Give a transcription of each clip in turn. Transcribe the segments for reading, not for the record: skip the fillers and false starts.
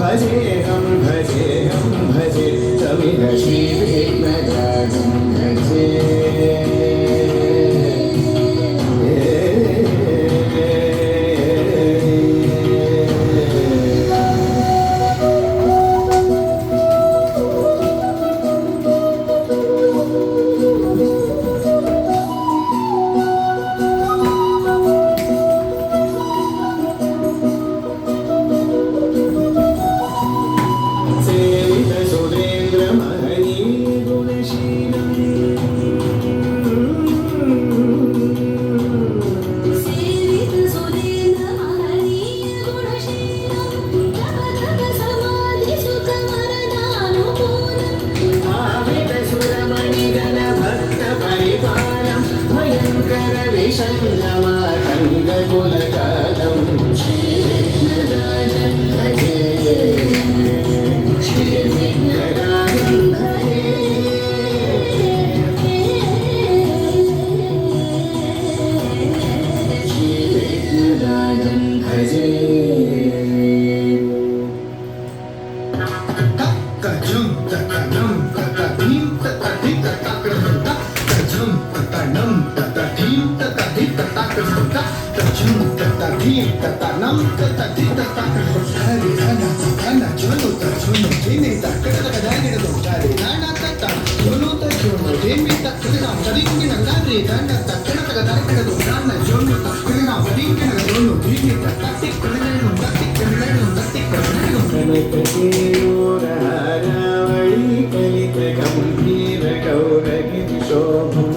भजेऽहं भजे तमिह श्रीविघ्नराजं भजे कुलकालं श्रीविघ्नराजं भजे श्रीविघ्नराजं भजे श्रीविघ्नराजं भजे तकजं तकनं तकधीं तकधि तकनं तकजं तकनं तकधीं तकधि तकनं तकजं तकधीं तकनं तकधि तकनं हरि हना हना चलो तचुनो जिने तकड़ा कदाने दो चारे नाना तक चलो तचुनो जेमी तकड़ा सरिंगे नगारे दाना तकड़ा कदाने दो नाना चलो तकड़ा सरिंगे नगारो जिने तकति कड़नो तकति कड़नो तकति कड़नो कनकते ओरारावळी कलित गंभीर गौरगिरि शोभं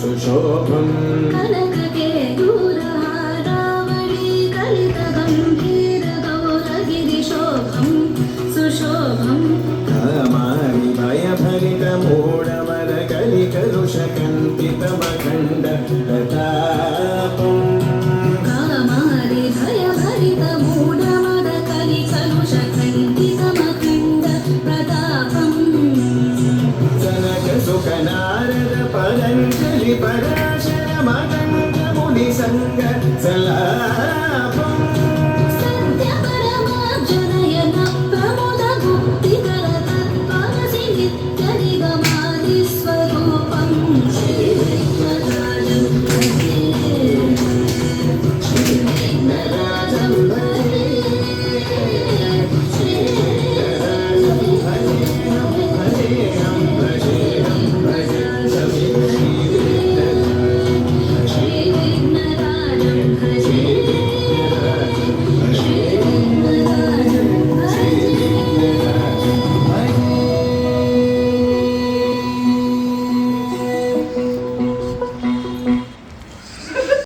सुशोभं कनकते दूरहारावळी कलित गंभीर गौरगिरि शोभं सुशोभं